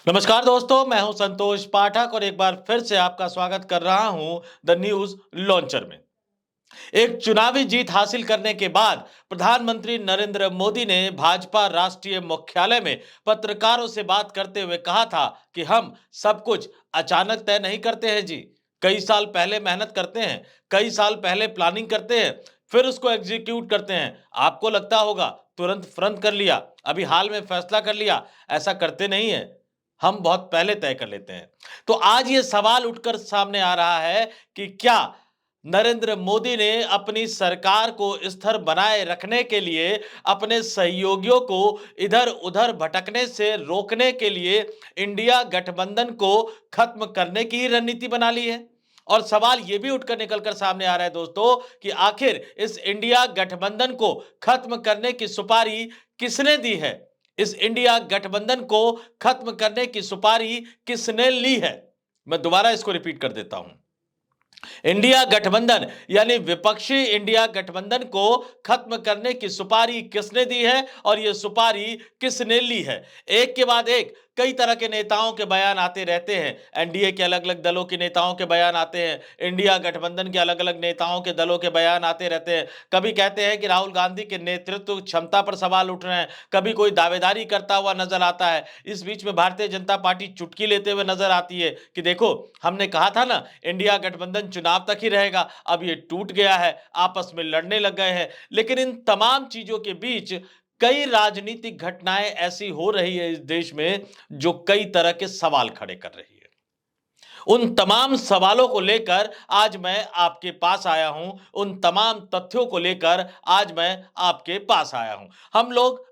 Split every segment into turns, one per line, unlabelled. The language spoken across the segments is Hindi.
नमस्कार दोस्तों, मैं हूं संतोष पाठक और एक बार फिर से आपका स्वागत कर रहा हूं द न्यूज लॉन्चर में। एक चुनावी जीत हासिल करने के बाद प्रधानमंत्री नरेंद्र मोदी ने भाजपा राष्ट्रीय मुख्यालय में पत्रकारों से बात करते हुए कहा था कि हम सब कुछ अचानक तय नहीं करते हैं जी। कई साल पहले मेहनत करते हैं, कई साल पहले प्लानिंग करते हैं, फिर उसको एग्जीक्यूट करते हैं। आपको लगता होगा तुरंत फ्रंट कर लिया, अभी हाल में फैसला कर लिया। ऐसा करते नहीं है, हम बहुत पहले तय कर लेते हैं। तो आज ये सवाल उठकर सामने आ रहा है कि क्या नरेंद्र मोदी ने अपनी सरकार को स्थिर बनाए रखने के लिए, अपने सहयोगियों को इधर उधर भटकने से रोकने के लिए इंडिया गठबंधन को खत्म करने की ही रणनीति बना ली है। और सवाल यह भी उठकर निकलकर सामने आ रहा है दोस्तों कि आखिर इस इंडिया गठबंधन को खत्म करने की सुपारी किसने दी है। इस इंडिया गठबंधन को खत्म करने की सुपारी किसने ली है। मैं दोबारा इसको रिपीट कर देता हूं। इंडिया गठबंधन यानी विपक्षी इंडिया गठबंधन को खत्म करने की सुपारी किसने दी है और यह सुपारी किसने ली है। एक के बाद एक कई तरह के नेताओं के बयान आते रहते हैं। एनडीए के अलग अलग दलों के नेताओं के बयान आते हैं, इंडिया गठबंधन के अलग अलग नेताओं के दलों के बयान आते रहते हैं। कभी कहते हैं कि राहुल गांधी के नेतृत्व क्षमता पर सवाल उठ रहे हैं, कभी कोई दावेदारी करता हुआ नजर आता है। इस बीच में भारतीय जनता पार्टी चुटकी लेते हुए नजर आती है कि देखो, हमने कहा था ना इंडिया गठबंधन चुनाव तक ही रहेगा, अब ये टूट गया है, आपस में लड़ने लग गए हैं। लेकिन इन तमाम चीजों के बीच कई राजनीतिक घटनाएं ऐसी हो रही है इस देश में जो कई तरह के सवाल खड़े कर रही है। उन तमाम सवालों को लेकर आज मैं आपके पास आया हूं, उन तमाम तथ्यों को लेकर आज मैं आपके पास आया हूं।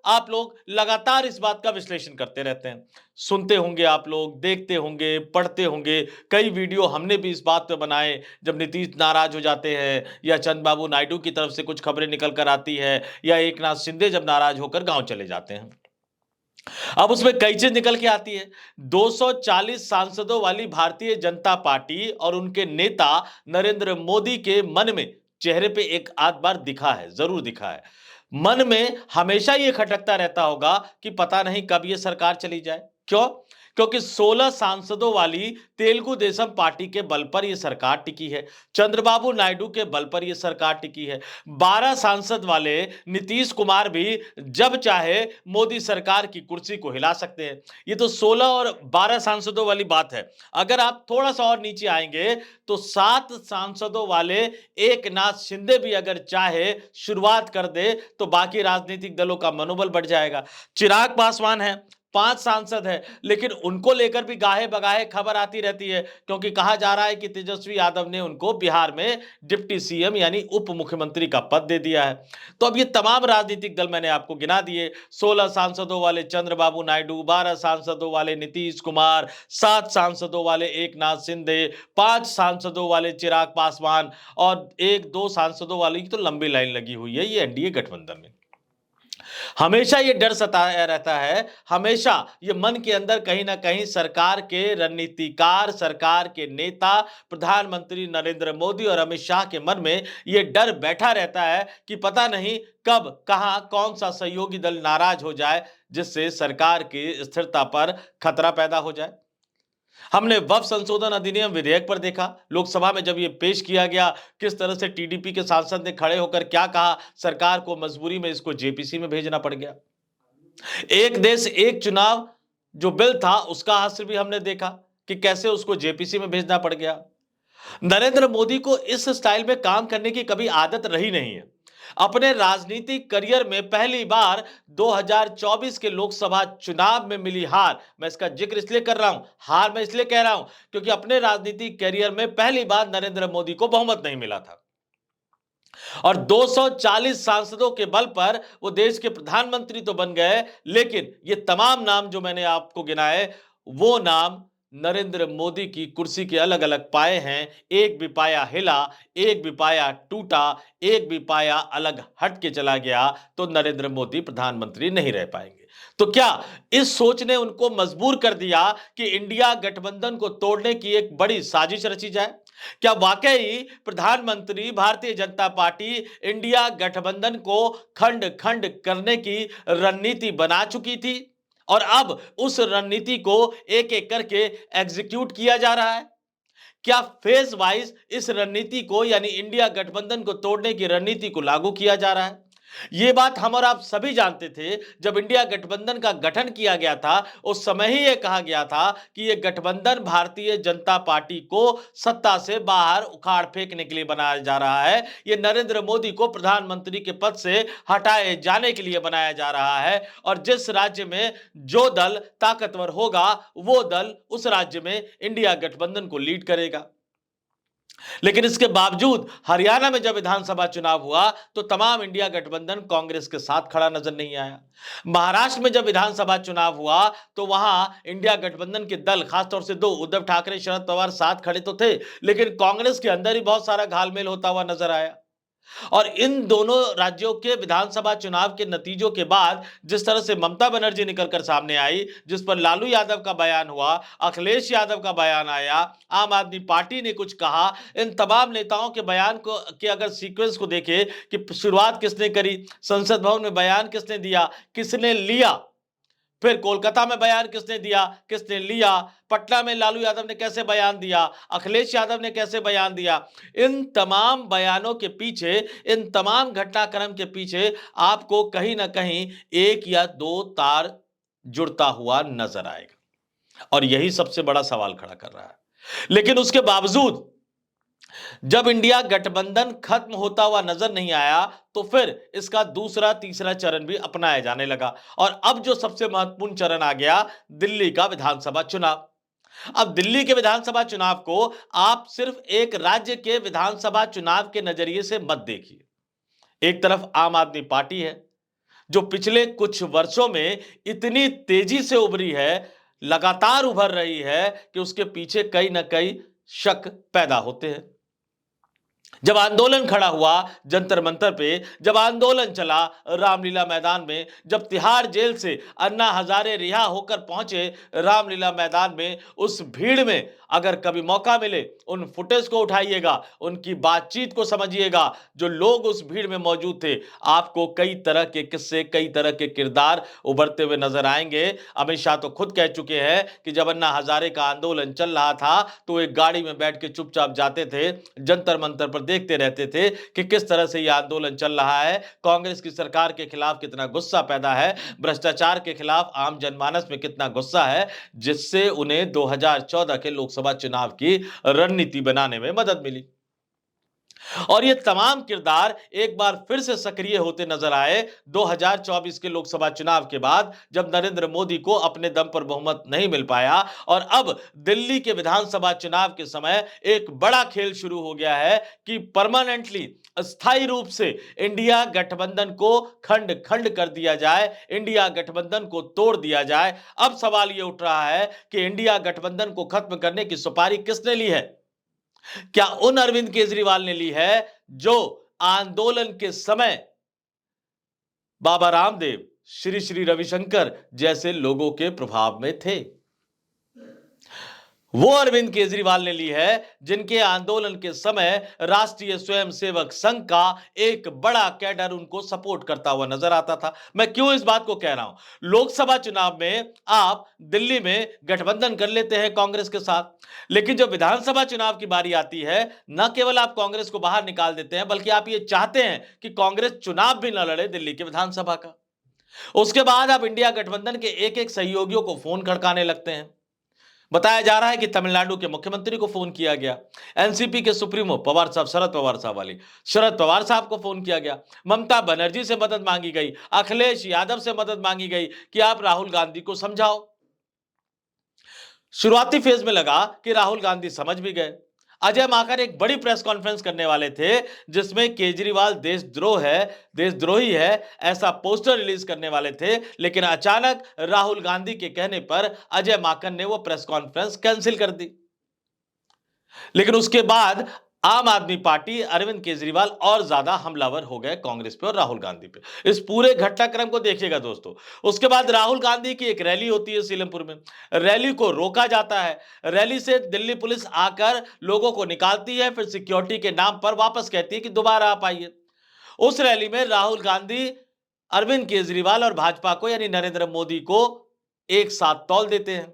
आप लोग लगातार इस बात का विश्लेषण करते रहते हैं, सुनते होंगे, आप लोग देखते होंगे, पढ़ते होंगे। कई वीडियो हमने भी इस बात पे बनाए जब नीतीश नाराज हो जाते हैं या चंद्रबाबू नायडू की तरफ से कुछ खबरें निकल कर आती है या एकनाथ शिंदे जब नाराज होकर गांव चले जाते हैं। अब उसमें कई चीज निकल के आती है। 240 सांसदों वाली भारतीय जनता पार्टी और उनके नेता नरेंद्र मोदी के मन में चेहरे पे एक आध बार दिखा है, जरूर दिखा है। मन में हमेशा ये खटकता रहता होगा कि पता नहीं कब ये सरकार चली जाए। क्यों? क्योंकि 16 सांसदों वाली तेलुगु देशम पार्टी के बल पर यह सरकार टिकी है, चंद्रबाबू नायडू के बल पर यह सरकार टिकी है। 12 सांसद वाले नीतीश कुमार भी जब चाहे मोदी सरकार की कुर्सी को हिला सकते हैं। ये तो 16 और 12 सांसदों वाली बात है। अगर आप थोड़ा सा और नीचे आएंगे तो 7 सांसदों वाले एकनाथ शिंदे भी अगर चाहे शुरुआत कर दे तो बाकी राजनीतिक दलों का मनोबल बढ़ जाएगा। चिराग पासवान है, 5 सांसद है, लेकिन उनको लेकर भी गाहे बगाहे खबर आती रहती है, क्योंकि कहा जा रहा है कि तेजस्वी यादव ने उनको बिहार में डिप्टी सीएम यानी उप मुख्यमंत्री का पद दे दिया है। तो अब ये तमाम राजनीतिक दल मैंने आपको गिना दिए। 16 सांसदों वाले चंद्रबाबू नायडू, 12 सांसदों वाले नीतीश कुमार, 7 सांसदों वाले एकनाथ शिंदे, 5 सांसदों वाले चिराग पासवान और 1-2 सांसदों वाली की तो लंबी लाइन लगी हुई है ये एनडीए गठबंधन में। हमेशा ये डर सताया रहता है, हमेशा ये मन के अंदर कहीं ना कहीं सरकार के रणनीतिकार, सरकार के नेता, प्रधानमंत्री नरेंद्र मोदी और अमित शाह के मन में ये डर बैठा रहता है कि पता नहीं कब कहां कौन सा सहयोगी दल नाराज हो जाए, जिससे सरकार की स्थिरता पर खतरा पैदा हो जाए। हमने वक्फ संशोधन अधिनियम विधेयक पर देखा, लोकसभा में जब यह पेश किया गया, किस तरह से टीडीपी के सांसद ने खड़े होकर क्या कहा, सरकार को मजबूरी में इसको जेपीसी में भेजना पड़ गया। एक देश एक चुनाव जो बिल था उसका हास्य भी हमने देखा कि कैसे उसको जेपीसी में भेजना पड़ गया। नरेंद्र मोदी को इस स्टाइल में काम करने की कभी आदत रही नहीं है। अपने राजनीतिक करियर में पहली बार 2024 के लोकसभा चुनाव में मिली हार, मैं इसका जिक्र इसलिए कर रहा हूं, हार मैं इसलिए कह रहा हूं क्योंकि अपने राजनीतिक करियर में पहली बार नरेंद्र मोदी को बहुमत नहीं मिला था और 240 सांसदों के बल पर वो देश के प्रधानमंत्री तो बन गए, लेकिन ये तमाम नाम जो मैंने आपको गिनाए, वो नाम नरेंद्र मोदी की कुर्सी के अलग अलग पाए हैं। एक भी पाया हिला, एक भी पाया टूटा, एक भी पाया अलग हट के चला गया तो नरेंद्र मोदी प्रधानमंत्री नहीं रह पाएंगे। तो क्या इस सोच ने उनको मजबूर कर दिया कि इंडिया गठबंधन को तोड़ने की एक बड़ी साजिश रची जाए? क्या वाकई प्रधानमंत्री भारतीय जनता पार्टी इंडिया गठबंधन को खंड खंड करने की रणनीति बना चुकी थी? और अब उस रणनीति को एक एक करके एग्जीक्यूट किया जा रहा है। क्या फेज वाइज इस रणनीति को यानी इंडिया गठबंधन को तोड़ने की रणनीति को लागू किया जा रहा है? यह बात हम और आप सभी जानते थे। जब इंडिया गठबंधन का गठन किया गया था उस समय ही यह कहा गया था कि यह गठबंधन भारतीय जनता पार्टी को सत्ता से बाहर उखाड़ फेंकने के लिए बनाया जा रहा है। यह नरेंद्र मोदी को प्रधानमंत्री के पद से हटाए जाने के लिए बनाया जा रहा है और जिस राज्य में जो दल ताकतवर होगा वो दल उस राज्य में इंडिया गठबंधन को लीड करेगा। लेकिन इसके बावजूद हरियाणा में जब विधानसभा चुनाव हुआ तो तमाम इंडिया गठबंधन कांग्रेस के साथ खड़ा नजर नहीं आया। महाराष्ट्र में जब विधानसभा चुनाव हुआ तो वहां इंडिया गठबंधन के दल, खासतौर से दो, उद्धव ठाकरे, शरद पवार साथ खड़े तो थे, लेकिन कांग्रेस के अंदर ही बहुत सारा घालमेल होता हुआ नजर आया। और इन दोनों राज्यों के विधानसभा चुनाव के नतीजों के बाद जिस तरह से ममता बनर्जी निकलकर सामने आई, जिस पर लालू यादव का बयान हुआ, अखिलेश यादव का बयान आया, आम आदमी पार्टी ने कुछ कहा, इन तमाम नेताओं के बयान को के अगर सीक्वेंस को देखें कि शुरुआत किसने करी, संसद भवन में बयान किसने दिया, किसने लिया, फिर कोलकाता में बयान किसने दिया, किसने लिया, पटना में लालू यादव ने कैसे बयान दिया, अखिलेश यादव ने कैसे बयान दिया, इन तमाम बयानों के पीछे, इन तमाम घटनाक्रम के पीछे आपको कहीं ना कहीं एक या दो तार जुड़ता हुआ नजर आएगा और यही सबसे बड़ा सवाल खड़ा कर रहा है। लेकिन उसके बावजूद जब इंडिया गठबंधन खत्म होता हुआ नजर नहीं आया तो फिर इसका दूसरा तीसरा चरण भी अपनाया जाने लगा और अब जो सबसे महत्वपूर्ण चरण आ गया, दिल्ली का विधानसभा चुनाव। अब दिल्ली के विधानसभा चुनाव को आप सिर्फ एक राज्य के विधानसभा चुनाव के नजरिए से मत देखिए। एक तरफ आम आदमी पार्टी है जो पिछले कुछ वर्षों में इतनी तेजी से उभरी है, लगातार उभर रही है कि उसके पीछे कहीं ना कहीं शक पैदा होते हैं। जब आंदोलन खड़ा हुआ जंतर मंतर पे, जब आंदोलन चला रामलीला मैदान में, जब तिहाड़ जेल से अन्ना हजारे रिहा होकर पहुंचे रामलीला मैदान में, उस भीड़ में अगर कभी मौका मिले उन फुटेज को उठाइएगा, उनकी बातचीत को समझिएगा, जो लोग उस भीड़ में मौजूद थे, आपको कई तरह के किस्से, कई तरह के किरदार उभरते हुए नजर आएंगे। अमित शाह तो खुद कह चुके हैं कि जब अन्ना हजारे का आंदोलन चल रहा था तो एक गाड़ी में बैठ के चुपचाप जाते थे, जंतर मंतर पर देखते रहते थे कि किस तरह से यह आंदोलन चल रहा है, कांग्रेस की सरकार के खिलाफ कितना गुस्सा पैदा है, भ्रष्टाचार के खिलाफ आम जनमानस में कितना गुस्सा है, जिससे उन्हें 2014 के लोकसभा चुनाव की रणनीति बनाने में मदद मिली। और ये तमाम किरदार एक बार फिर से सक्रिय होते नजर आए 2024 के लोकसभा चुनाव के बाद, जब नरेंद्र मोदी को अपने दम पर बहुमत नहीं मिल पाया और अब दिल्ली के विधानसभा चुनाव के समय एक बड़ा खेल शुरू हो गया है कि परमानेंटली, अस्थायी रूप से इंडिया गठबंधन को खंड खंड कर दिया जाए, इंडिया गठबंधन को तोड़ दिया जाए। अब सवाल यह उठ रहा है कि इंडिया गठबंधन को खत्म करने की सुपारी किसने ली है? क्या उन अरविंद केजरीवाल ने ली है जो आंदोलन के समय बाबा रामदेव, श्री श्री रविशंकर जैसे लोगों के प्रभाव में थे? वो अरविंद केजरीवाल ने ली है जिनके आंदोलन के समय राष्ट्रीय स्वयंसेवक संघ का एक बड़ा कैडर उनको सपोर्ट करता हुआ नजर आता था। मैं क्यों इस बात को कह रहा हूं? लोकसभा चुनाव में आप दिल्ली में गठबंधन कर लेते हैं कांग्रेस के साथ, लेकिन जब विधानसभा चुनाव की बारी आती है, न केवल आप कांग्रेस को बाहर निकाल देते हैं, बल्कि आप ये चाहते हैं कि कांग्रेस चुनाव भी न लड़े दिल्ली के विधानसभा का। उसके बाद आप इंडिया गठबंधन के एक एक सहयोगियों को फोन खड़काने लगते हैं। बताया जा रहा है कि तमिलनाडु के मुख्यमंत्री को फोन किया गया, एनसीपी के सुप्रीमो पवार साहब, शरद पवार साहब वाली शरद पवार साहब को फोन किया गया, ममता बनर्जी से मदद मांगी गई, अखिलेश यादव से मदद मांगी गई कि आप राहुल गांधी को समझाओ। शुरुआती फेज में लगा कि राहुल गांधी समझ भी गए। अजय माकन एक बड़ी प्रेस कॉन्फ्रेंस करने वाले थे जिसमें केजरीवाल देशद्रोही है ऐसा पोस्टर रिलीज करने वाले थे, लेकिन अचानक राहुल गांधी के कहने पर अजय माकन ने वो प्रेस कॉन्फ्रेंस कैंसिल कर दी। लेकिन उसके बाद आम आदमी पार्टी, अरविंद केजरीवाल और ज्यादा हमलावर हो गए कांग्रेस पे और राहुल गांधी पे। इस पूरे घटनाक्रम को देखिएगा दोस्तों। उसके बाद राहुल गांधी की एक रैली होती है सीलमपुर में, रैली को रोका जाता है, रैली से दिल्ली पुलिस आकर लोगों को निकालती है, फिर सिक्योरिटी के नाम पर वापस कहती है कि दोबारा आप आइए। उस रैली में राहुल गांधी अरविंद केजरीवाल और भाजपा को यानी नरेंद्र मोदी को एक साथ तौल देते हैं।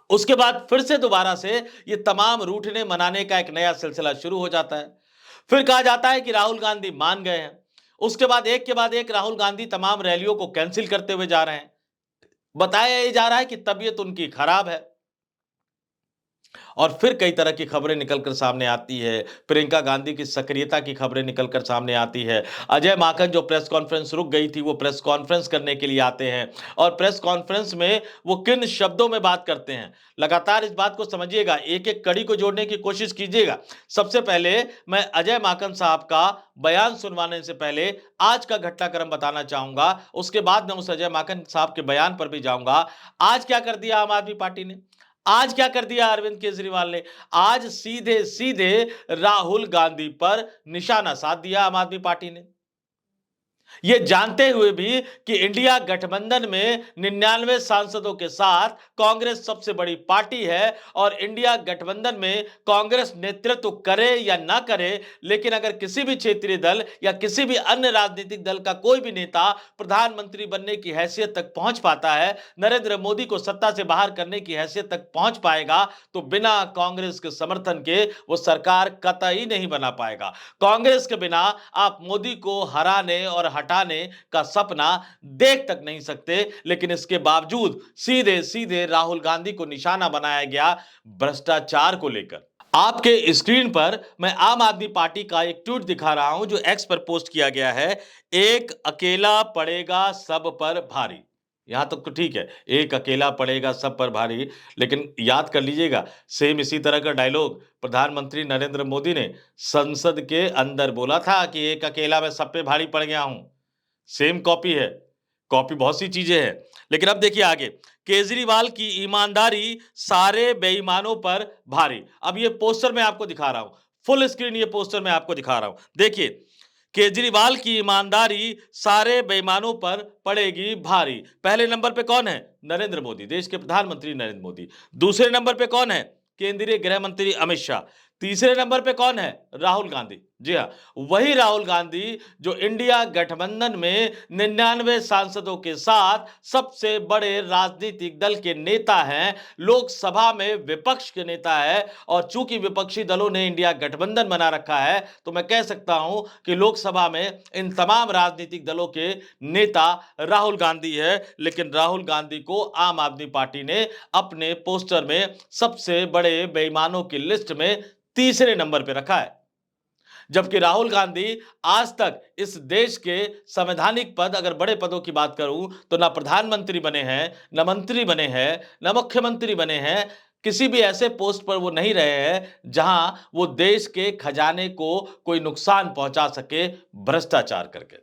उसके बाद फिर से दोबारा से ये तमाम रूठने मनाने का एक नया सिलसिला शुरू हो जाता है। फिर कहा जाता है कि राहुल गांधी मान गए हैं। उसके बाद एक के बाद एक राहुल गांधी तमाम रैलियों को कैंसिल करते हुए जा रहे हैं। बताया ये जा रहा है कि तबीयत उनकी खराब है। और फिर कई तरह की खबरें निकलकर सामने आती है। प्रियंका गांधी की सक्रियता की खबरें निकलकर सामने आती है। अजय माकन जो प्रेस कॉन्फ्रेंस रुक गई थी, वो प्रेस कॉन्फ्रेंस करने के लिए आते हैं और प्रेस कॉन्फ्रेंस में वो किन शब्दों में बात करते हैं। लगातार इस बात को समझिएगा, एक एक कड़ी को जोड़ने की कोशिश कीजिएगा। सबसे पहले मैं अजय माकन साहब का बयान सुनवाने से पहले आज का घटनाक्रम बताना चाहूंगा। उसके बाद मैं उस अजय माकन साहब के बयान पर भी जाऊंगा। आज क्या कर दिया आम आदमी पार्टी ने, आज क्या कर दिया अरविंद केजरीवाल ने। आज सीधे सीधे राहुल गांधी पर निशाना साध दिया आम आदमी पार्टी ने, ये जानते हुए भी कि इंडिया गठबंधन में 99 सांसदों के साथ कांग्रेस सबसे बड़ी पार्टी है और इंडिया गठबंधन में कांग्रेस नेतृत्व करे या ना करे, लेकिन अगर किसी भी क्षेत्रीय दल या किसी भी अन्य राजनीतिक दल का कोई भी नेता प्रधानमंत्री बनने की हैसियत तक पहुंच पाता है, नरेंद्र मोदी को सत्ता से बाहर करने की हैसियत तक पहुंच पाएगा, तो बिना कांग्रेस के समर्थन के वो सरकार कतई नहीं बना पाएगा। कांग्रेस के बिना आप मोदी को हराने और हटाने का सपना देख तक नहीं सकते। लेकिन इसके बावजूद सीधे सीधे राहुल गांधी को निशाना बनाया गया भ्रष्टाचार को लेकर। आपके स्क्रीन पर मैं आम आदमी पार्टी का एक ट्वीट दिखा रहा हूं जो एक्स पर पोस्ट किया गया है। एक अकेला पड़ेगा सब पर भारी। यहां तक तो ठीक है, एक अकेला पड़ेगा सब पर भारी, लेकिन याद कर लीजिएगा सेम इसी तरह का डायलॉग प्रधानमंत्री नरेंद्र मोदी ने संसद के अंदर बोला था कि एक अकेला मैं सब पे भारी पड़ गया हूं। सेम कॉपी है, कॉपी बहुत सी चीजें हैं। लेकिन अब देखिए आगे, केजरीवाल की ईमानदारी सारे बेईमानों पर भारी। अब ये पोस्टर मैं आपको दिखा रहा हूं, फुल स्क्रीन ये पोस्टर मैं आपको दिखा रहा हूं। देखिए, केजरीवाल की ईमानदारी सारे बेईमानों पर पड़ेगी भारी। पहले नंबर पे कौन है? नरेंद्र मोदी, देश के प्रधानमंत्री नरेंद्र मोदी। दूसरे नंबर पे कौन है? केंद्रीय गृह मंत्री अमित शाह। तीसरे नंबर पे कौन है? राहुल गांधी। जी हां, वही राहुल गांधी जो इंडिया गठबंधन में 99 सांसदों के साथ सबसे बड़े राजनीतिक दल के नेता हैं, लोकसभा में विपक्ष के नेता है। और चूंकि विपक्षी दलों ने इंडिया गठबंधन बना रखा है, तो मैं कह सकता हूं कि लोकसभा में इन तमाम राजनीतिक दलों के नेता राहुल गांधी है। लेकिन राहुल गांधी को आम आदमी पार्टी ने अपने पोस्टर में सबसे बड़े बेईमानों की लिस्ट में तीसरे नंबर पर रखा है। जबकि राहुल गांधी आज तक इस देश के संवैधानिक पद, अगर बड़े पदों की बात करूं तो ना प्रधानमंत्री बने हैं, ना मंत्री बने हैं, ना मुख्यमंत्री बने हैं। किसी भी ऐसे पोस्ट पर वो नहीं रहे हैं जहां वो देश के खजाने को कोई नुकसान पहुंचा सके भ्रष्टाचार करके।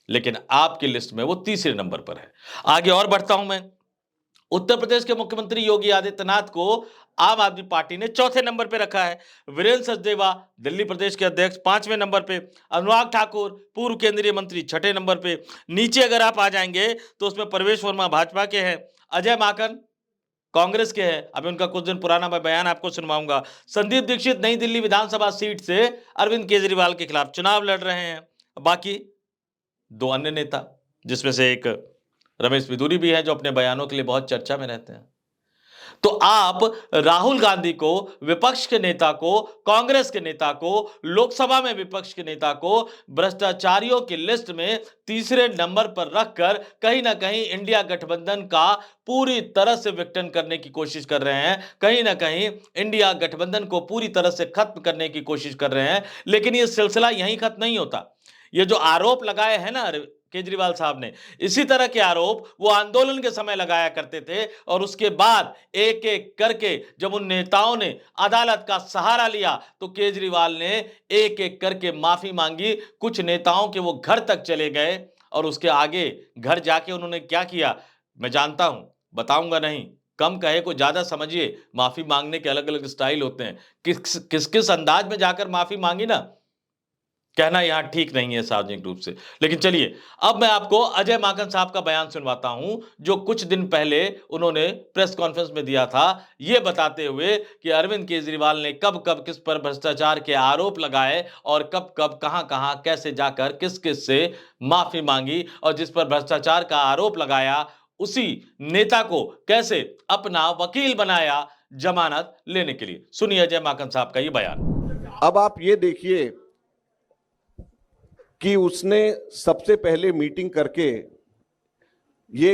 लेकिन आपकी लिस्ट में वो तीसरे नंबर पर है। आगे और बढ़ता हूं मैं। उत्तर प्रदेश के मुख्यमंत्री योगी आदित्यनाथ को आम आदमी पार्टी ने चौथे नंबर पे रखा है। वीरेंद्र सचदेवा दिल्ली प्रदेश के अध्यक्ष 5वें नंबर पे। अनुराग ठाकुर पूर्व केंद्रीय मंत्री 6ठे नंबर पे। नीचे अगर आप आ जाएंगे तो उसमें प्रवेश वर्मा भाजपा के हैं, अजय माकन कांग्रेस के हैं, अभी उनका कुछ दिन पुराना मैं बयान आपको सुनवाऊंगा। संदीप दीक्षित नई दिल्ली विधानसभा सीट से अरविंद केजरीवाल के खिलाफ चुनाव लड़ रहे हैं। बाकी दो अन्य नेता, जिसमें से एक रमेश बिधूरी भी है जो अपने बयानों के लिए बहुत चर्चा में रहते हैं। तो आप राहुल गांधी को, विपक्ष के नेता को, कांग्रेस के नेता को, लोकसभा में विपक्ष के नेता को भ्रष्टाचारियों की लिस्ट में तीसरे नंबर पर रखकर कहीं ना कहीं इंडिया गठबंधन का पूरी तरह से विघटन करने की कोशिश कर रहे हैं। कहीं ना कहीं इंडिया गठबंधन को पूरी तरह से खत्म करने की कोशिश कर रहे हैं। लेकिन यह सिलसिला यहीं खत्म नहीं होता। ये जो आरोप लगाए हैं ना केजरीवाल साहब ने, इसी तरह के आरोप वो आंदोलन के समय लगाया करते थे। और उसके बाद एक एक करके जब उन नेताओं ने अदालत का सहारा लिया तो केजरीवाल ने एक एक करके माफी मांगी। कुछ नेताओं के वो घर तक चले गए और उसके आगे घर जाके उन्होंने क्या किया मैं जानता हूं, बताऊंगा नहीं। कम कहे को ज्यादा समझिए, माफी मांगने के अलग अलग स्टाइल होते हैं। किस किस अंदाज में जाकर माफी मांगी ना, कहना यहां ठीक नहीं है सार्वजनिक रूप से। लेकिन चलिए, अब मैं आपको अजय माकन साहब का बयान सुनवाता हूं जो कुछ दिन पहले उन्होंने प्रेस कॉन्फ्रेंस में दिया था, यह बताते हुए कि अरविंद केजरीवाल ने कब कब किस पर भ्रष्टाचार के आरोप लगाए और कब कब कहां कहां कैसे जाकर किस किस से माफी मांगी और जिस पर भ्रष्टाचार का आरोप लगाया उसी नेता को कैसे अपना वकील बनाया जमानत लेने के लिए। सुनिए अजय माकन साहब का ये बयान।
अब आप ये देखिए कि उसने सबसे पहले मीटिंग करके ये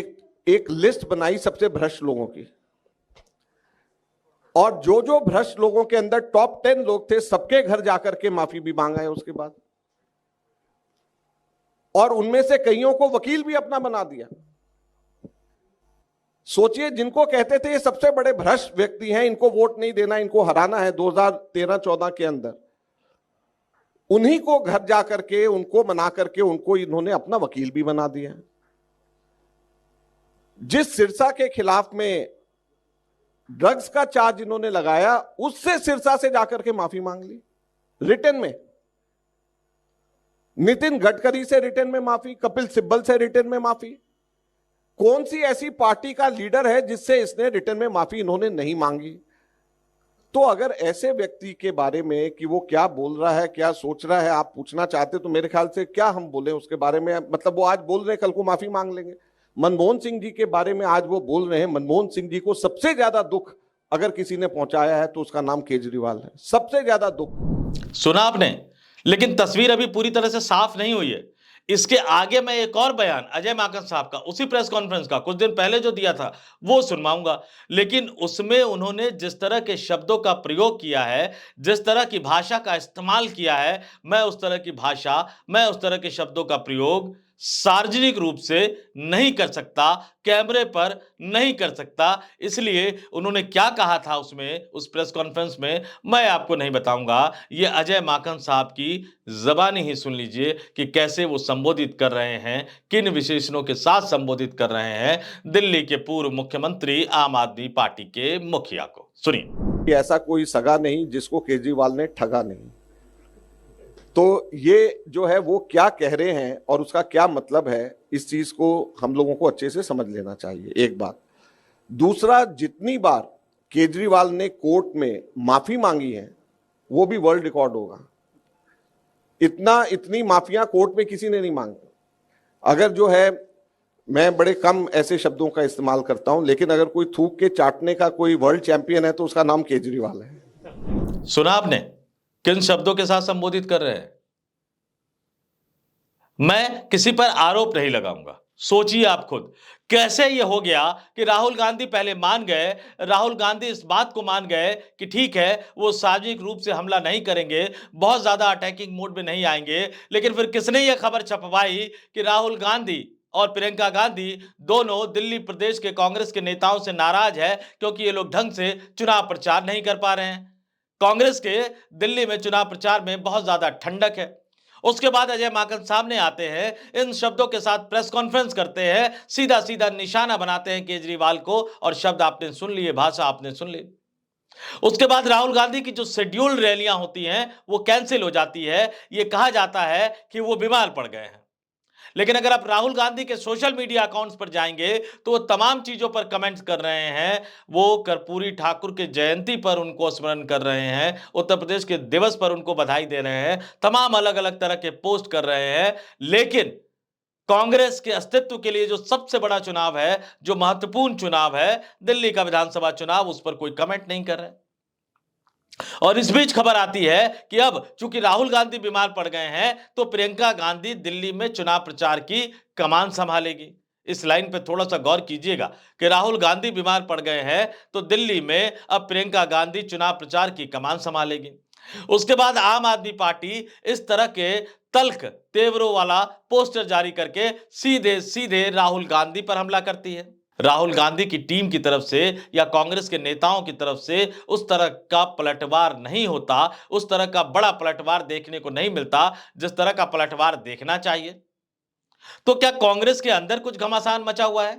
एक लिस्ट बनाई सबसे भ्रष्ट लोगों की, और जो जो भ्रष्ट लोगों के अंदर टॉप 10 लोग थे सबके घर जाकर के माफी भी मांगा है उसके बाद, और उनमें से कईयों को वकील भी अपना बना दिया। सोचिए, जिनको कहते थे ये सबसे बड़े भ्रष्ट व्यक्ति हैं, इनको वोट नहीं देना, इनको हराना है 2013-14 के अंदर, उन्हीं को घर जाकर के उनको मना करके उनको इन्होंने अपना वकील भी बना दिया। जिस सिरसा के खिलाफ में ड्रग्स का चार्ज इन्होंने लगाया, उससे सिरसा से जाकर के माफी मांग ली रिटर्न में। नितिन गडकरी से रिटर्न में माफी, कपिल सिब्बल से रिटर्न में माफी। कौन सी ऐसी पार्टी का लीडर है जिससे इसने रिटर्न में माफी इन्होंने नहीं मांगी? तो अगर ऐसे व्यक्ति के बारे में कि वो क्या बोल रहा है, क्या सोच रहा है, आप पूछना चाहते तो मेरे ख्याल से क्या हम बोले उसके बारे में। मतलब वो आज बोल रहे हैं, कल को माफी मांग लेंगे। मनमोहन सिंह जी के बारे में आज वो बोल रहे हैं। मनमोहन सिंह जी को सबसे ज्यादा दुख अगर किसी ने पहुंचाया है तो उसका नाम केजरीवाल है, सबसे ज्यादा दुख।
सुना आपने, लेकिन तस्वीर अभी पूरी तरह से साफ नहीं हुई है। इसके आगे मैं एक और बयान अजय माकन साहब का उसी प्रेस कॉन्फ्रेंस का कुछ दिन पहले जो दिया था वो सुनवाऊंगा, लेकिन उसमें उन्होंने जिस तरह के शब्दों का प्रयोग किया है, जिस तरह की भाषा का इस्तेमाल किया है, मैं उस तरह की भाषा, मैं उस तरह के शब्दों का प्रयोग सार्वजनिक रूप से नहीं कर सकता, कैमरे पर नहीं कर सकता। इसलिए उन्होंने क्या कहा था उसमें, उस प्रेस कॉन्फ्रेंस में, मैं आपको नहीं बताऊंगा। ये अजय माकन साहब की जबानी ही सुन लीजिए कि कैसे वो संबोधित कर रहे हैं, किन विशेषणों के साथ संबोधित कर रहे हैं दिल्ली के पूर्व मुख्यमंत्री आम आदमी पार्टी के मुखिया को। सुनिए।
ऐसा कोई सगा नहीं जिसको केजरीवाल ने ठगा नहीं। तो ये जो है वो क्या कह रहे हैं और उसका क्या मतलब है, इस चीज को हम लोगों को अच्छे से समझ लेना चाहिए, एक बात। दूसरा, जितनी बार केजरीवाल ने कोर्ट में माफी मांगी है वो भी वर्ल्ड रिकॉर्ड होगा। इतनी माफियां कोर्ट में किसी ने नहीं मांगी। अगर जो है, मैं बड़े कम ऐसे शब्दों का इस्तेमाल करता हूं, लेकिन अगर कोई थूक के चाटने का कोई वर्ल्ड चैंपियन है तो उसका नाम केजरीवाल है।
सुना आपने किन शब्दों के साथ संबोधित कर रहे हैं? मैं किसी पर आरोप नहीं लगाऊंगा। सोचिए आप खुद, कैसे ये हो गया कि राहुल गांधी पहले मान गए, राहुल गांधी इस बात को मान गए कि ठीक है वो सार्वजनिक रूप से हमला नहीं करेंगे, बहुत ज्यादा अटैकिंग मोड में नहीं आएंगे, लेकिन फिर किसने ये खबर छपवाई कि राहुल गांधी और प्रियंका गांधी दोनों दिल्ली प्रदेश के कांग्रेस के नेताओं से नाराज है क्योंकि ये लोग ढंग से चुनाव प्रचार नहीं कर पा रहे हैं। कांग्रेस के दिल्ली में चुनाव प्रचार में बहुत ज्यादा ठंडक है। उसके बाद अजय माकन सामने आते हैं, इन शब्दों के साथ प्रेस कॉन्फ्रेंस करते हैं, सीधा सीधा निशाना बनाते हैं केजरीवाल को, और शब्द आपने सुन लिए, भाषा आपने सुन ली। उसके बाद राहुल गांधी की जो शेड्यूल्ड रैलियां होती हैं वो कैंसिल हो जाती है। ये कहा जाता है कि वो बीमार पड़ गए हैं। लेकिन अगर आप राहुल गांधी के सोशल मीडिया अकाउंट्स पर जाएंगे तो वो तमाम चीजों पर कमेंट्स कर रहे हैं। वो कर्पूरी ठाकुर के जयंती पर उनको स्मरण कर रहे हैं, उत्तर प्रदेश के दिवस पर उनको बधाई दे रहे हैं, तमाम अलग अलग तरह के पोस्ट कर रहे हैं। लेकिन कांग्रेस के अस्तित्व के लिए जो सबसे बड़ा चुनाव है, जो महत्वपूर्ण चुनाव है, दिल्ली का विधानसभा चुनाव, उस पर कोई कमेंट नहीं कर रहे। और इस बीच खबर आती है कि अब चूंकि राहुल गांधी बीमार पड़ गए हैं तो प्रियंका गांधी दिल्ली में चुनाव प्रचार की कमान संभालेगी। इस लाइन पे थोड़ा सा गौर कीजिएगा कि राहुल गांधी बीमार पड़ गए हैं तो दिल्ली में अब प्रियंका गांधी चुनाव प्रचार की कमान संभालेगी। उसके बाद आम आदमी पार्टी इस तरह के तल्ख तेवरों वाला पोस्टर जारी करके सीधे सीधे राहुल गांधी पर हमला करती है। राहुल गांधी की टीम की तरफ से या कांग्रेस के नेताओं की तरफ से उस तरह का पलटवार नहीं होता, उस तरह का बड़ा पलटवार देखने को नहीं मिलता जिस तरह का पलटवार देखना चाहिए। तो क्या कांग्रेस के अंदर कुछ घमासान मचा हुआ है?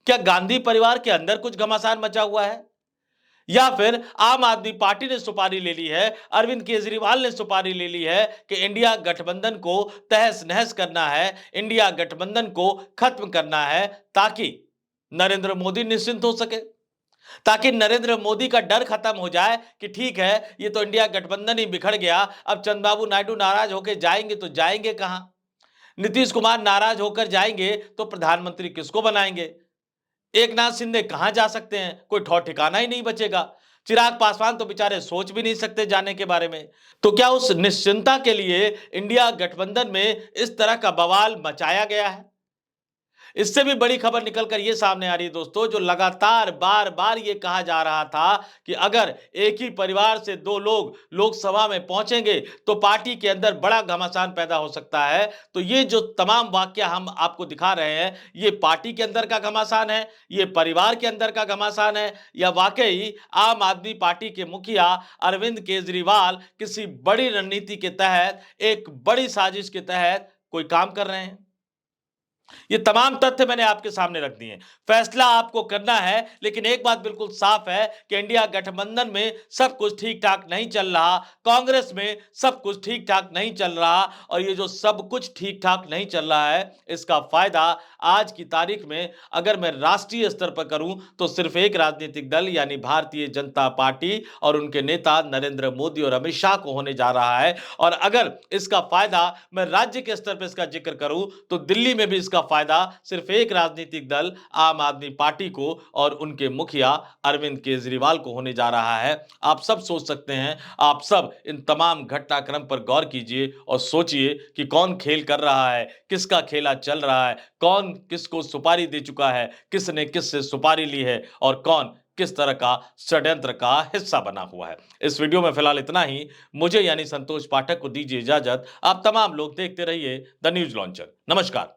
क्या गांधी परिवार के अंदर कुछ घमासान मचा हुआ है? या फिर आम आदमी पार्टी ने सुपारी ले ली है, अरविंद केजरीवाल ने सुपारी ले ली है कि इंडिया गठबंधन को तहस नहस करना है, इंडिया गठबंधन को खत्म करना है, ताकि नरेंद्र मोदी निश्चिंत हो सके, ताकि नरेंद्र मोदी का डर खत्म हो जाए कि ठीक है ये तो इंडिया गठबंधन ही बिखर गया, अब चंद्रबाबू नायडू नाराज होकर जाएंगे तो जाएंगे कहां, नीतीश कुमार नाराज होकर जाएंगे तो प्रधानमंत्री किसको बनाएंगे, एकनाथ शिंदे कहां जा सकते हैं, कोई ठौर ठिकाना ही नहीं बचेगा। चिराग पासवान तो बेचारे सोच भी नहीं सकते जाने के बारे में। तो क्या उस निश्चिंतता के लिए इंडिया गठबंधन में इस तरह का बवाल मचाया गया है? इससे भी बड़ी खबर निकलकर यह सामने आ रही है दोस्तों, जो लगातार बार बार यह कहा जा रहा था कि अगर एक ही परिवार से दो लोग लोकसभा में पहुंचेंगे तो पार्टी के अंदर बड़ा घमासान पैदा हो सकता है। तो ये जो तमाम वाक्य हम आपको दिखा रहे हैं, ये पार्टी के अंदर का घमासान है, ये परिवार के अंदर का घमासान है, या वाकई आम आदमी पार्टी के मुखिया अरविंद केजरीवाल किसी बड़ी रणनीति के तहत, एक बड़ी साजिश के तहत कोई काम कर रहे हैं? ये तमाम तथ्य मैंने आपके सामने रख दिए। फैसला आपको करना है, लेकिन एक बात बिल्कुल साफ है कि इंडिया गठबंधन में सब कुछ ठीक ठाक नहीं चल रहा, कांग्रेस में सब कुछ ठीक ठाक नहीं चल रहा, और ये जो सब कुछ ठीक ठाक नहीं चल रहा है, इसका फायदा आज की तारीख में अगर मैं राष्ट्रीय स्तर पर करूं तो सिर्फ एक राजनीतिक दल यानी भारतीय जनता पार्टी और उनके नेता नरेंद्र मोदी और अमित शाह को होने जा रहा है। और अगर इसका फायदा मैं राज्य के स्तर पर इसका जिक्र करूं तो दिल्ली में भी इसका फायदा सिर्फ एक राजनीतिक दल आम आदमी पार्टी को और उनके मुखिया अरविंद केजरीवाल को होने जा रहा है। आप सब सोच सकते हैं, आप सब इन तमाम घटनाक्रम पर गौर कीजिए और सोचिए कि कौन खेल कर रहा है, किसका खेला चल रहा है, कौन किसको सुपारी दे चुका है, किसने किससे सुपारी ली है, और कौन किस तरह का षड्यंत्र का हिस्सा बना हुआ है। इस वीडियो में फिलहाल इतना ही। मुझे यानी संतोष पाठक को दीजिए इजाजत। आप तमाम लोग देखते रहिए द न्यूज लॉन्चर। नमस्कार।